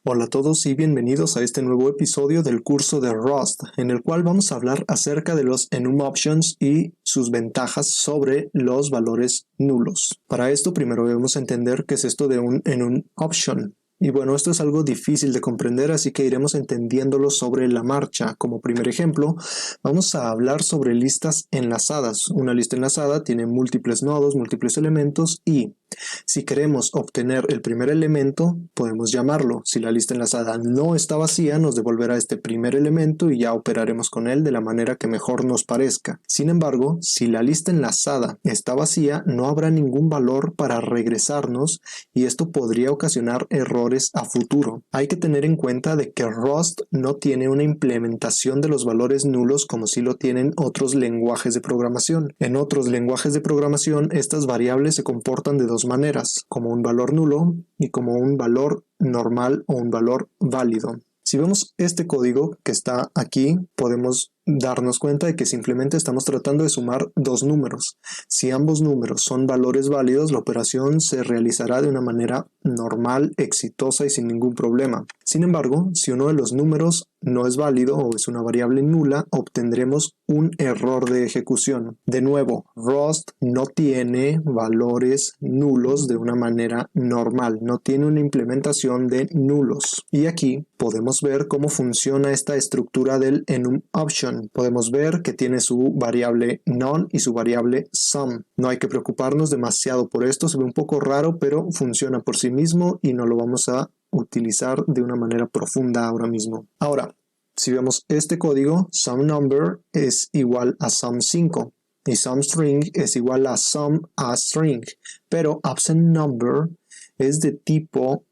Hola a todos y bienvenidos a este nuevo episodio del curso de Rust, en el cual vamos a hablar acerca de los enum options y sus ventajas sobre los valores nulos. Para esto primero debemos entender qué es esto de un enum option. Y bueno, esto es algo difícil de comprender, así que iremos entendiéndolo sobre la marcha. Como primer ejemplo, vamos a hablar sobre listas enlazadas. Una lista enlazada tiene múltiples nodos, múltiples elementos y si queremos obtener el primer elemento, podemos llamarlo. Si la lista enlazada no está vacía, nos devolverá este primer elemento y ya operaremos con él de la manera que mejor nos parezca. Sin embargo, si la lista enlazada está vacía, no habrá ningún valor para regresarnos y esto podría ocasionar errores a futuro. Hay que tener en cuenta de que Rust no tiene una implementación de los valores nulos como si lo tienen otros lenguajes de programación. En otros lenguajes de programación, estas variables se comportan de dos maneras, como un valor nulo y como un valor normal o un valor válido. Si vemos este código que está aquí, podemos darnos cuenta de que simplemente estamos tratando de sumar dos números. Si ambos números son valores válidos, la operación se realizará de una manera normal, exitosa y sin ningún problema. Sin embargo, si uno de los números no es válido o es una variable nula, obtendremos un error de ejecución. De nuevo, Rust no tiene valores nulos de una manera normal, no tiene una implementación de nulos. Y aquí podemos ver cómo funciona esta estructura del enum option. Podemos ver que tiene su variable none y su variable some. No hay que preocuparnos demasiado por esto, se ve un poco raro, pero funciona por sí mismo y no lo vamos a utilizar de una manera profunda ahora mismo. Ahora, si vemos este código, SomeNumber es igual a SOME5 y SomeString es igual a SomeAString, pero AbsentNumber es de tipo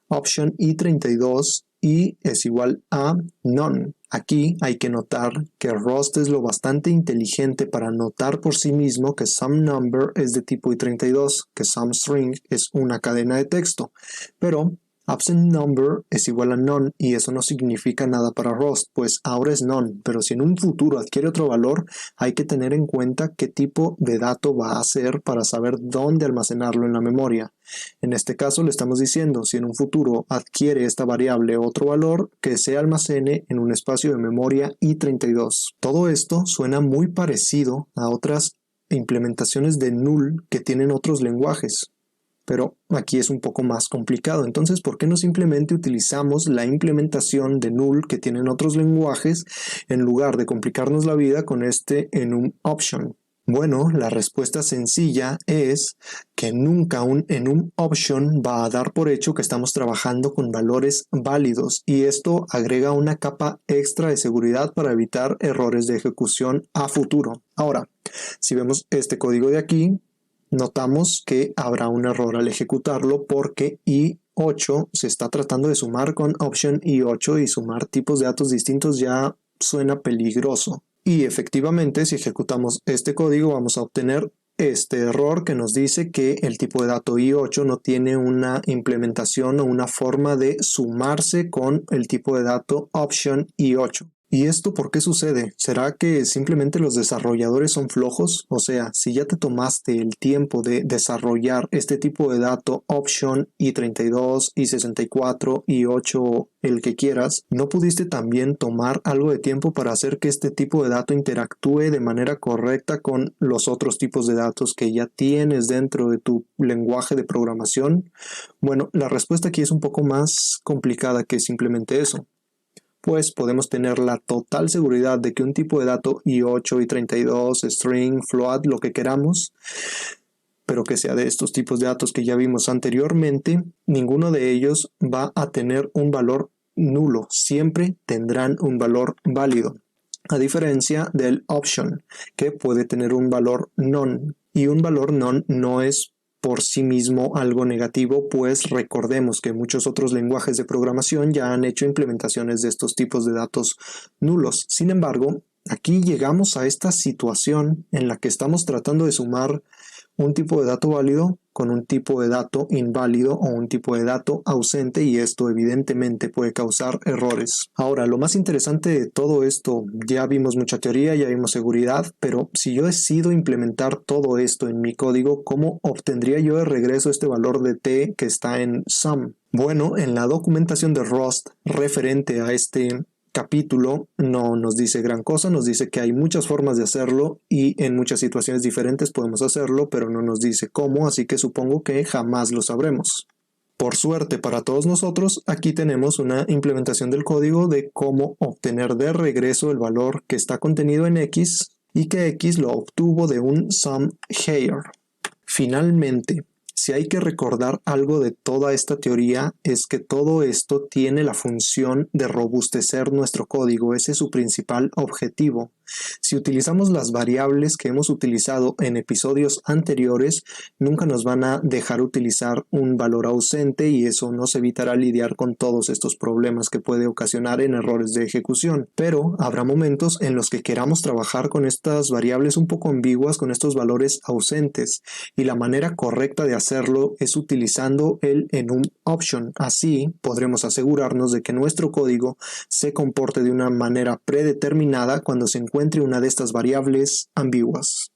option i32 y es igual a none. Aquí hay que notar que Rust es lo bastante inteligente para notar por sí mismo que SomeNumber es de tipo i32, que SomeString es una cadena de texto, pero AbsentNumber es igual a none y eso no significa nada para Rust, pues ahora es none, pero si en un futuro adquiere otro valor, hay que tener en cuenta qué tipo de dato va a ser para saber dónde almacenarlo en la memoria. En este caso le estamos diciendo, si en un futuro adquiere esta variable otro valor, que se almacene en un espacio de memoria i32. Todo esto suena muy parecido a otras implementaciones de null que tienen otros lenguajes. Pero aquí es un poco más complicado. Entonces, ¿por qué no simplemente utilizamos la implementación de null que tienen otros lenguajes en lugar de complicarnos la vida con este enum option? Bueno, la respuesta sencilla es que nunca un enum option va a dar por hecho que estamos trabajando con valores válidos y esto agrega una capa extra de seguridad para evitar errores de ejecución a futuro. Ahora, si vemos este código de aquí, notamos que habrá un error al ejecutarlo porque i8 se está tratando de sumar con option i8 y sumar tipos de datos distintos ya suena peligroso. Y efectivamente, si ejecutamos este código vamos a obtener este error que nos dice que el tipo de dato i8 no tiene una implementación o una forma de sumarse con el tipo de dato option i8. ¿Y esto por qué sucede? ¿Será que simplemente los desarrolladores son flojos? O sea, si ya te tomaste el tiempo de desarrollar este tipo de dato option i32, i64, i8, el que quieras, ¿no pudiste también tomar algo de tiempo para hacer que este tipo de dato interactúe de manera correcta con los otros tipos de datos que ya tienes dentro de tu lenguaje de programación? Bueno, la respuesta aquí es un poco más complicada que simplemente eso. Pues podemos tener la total seguridad de que un tipo de dato i8, i32, string, float, lo que queramos, pero que sea de estos tipos de datos que ya vimos anteriormente, ninguno de ellos va a tener un valor nulo, siempre tendrán un valor válido, a diferencia del option, que puede tener un valor none, y un valor none no es por sí mismo algo negativo, pues recordemos que muchos otros lenguajes de programación ya han hecho implementaciones de estos tipos de datos nulos. Sin embargo, aquí llegamos a esta situación en la que estamos tratando de sumar un tipo de dato válido con un tipo de dato inválido o un tipo de dato ausente, y esto evidentemente puede causar errores. Ahora, lo más interesante de todo esto, ya vimos mucha teoría, ya vimos seguridad, pero si yo decido implementar todo esto en mi código, ¿cómo obtendría yo de regreso este valor de t que está en sum? Bueno, en la documentación de Rust referente a este capítulo no nos dice gran cosa, nos dice que hay muchas formas de hacerlo y en muchas situaciones diferentes podemos hacerlo, pero no nos dice cómo, así que supongo que jamás lo sabremos. Por suerte para todos nosotros, aquí tenemos una implementación del código de cómo obtener de regreso el valor que está contenido en X y que X lo obtuvo de un sum here. Finalmente, si hay que recordar algo de toda esta teoría, es que todo esto tiene la función de robustecer nuestro código. Ese es su principal objetivo. Si utilizamos las variables que hemos utilizado en episodios anteriores, nunca nos van a dejar utilizar un valor ausente, y eso nos evitará lidiar con todos estos problemas que puede ocasionar en errores de ejecución. Pero habrá momentos en los que queramos trabajar con estas variables un poco ambiguas, con estos valores ausentes, y la manera correcta de hacerlo es utilizando el enum option. Así podremos asegurarnos de que nuestro código se comporte de una manera predeterminada cuando se encuentre una de estas variables ambiguas.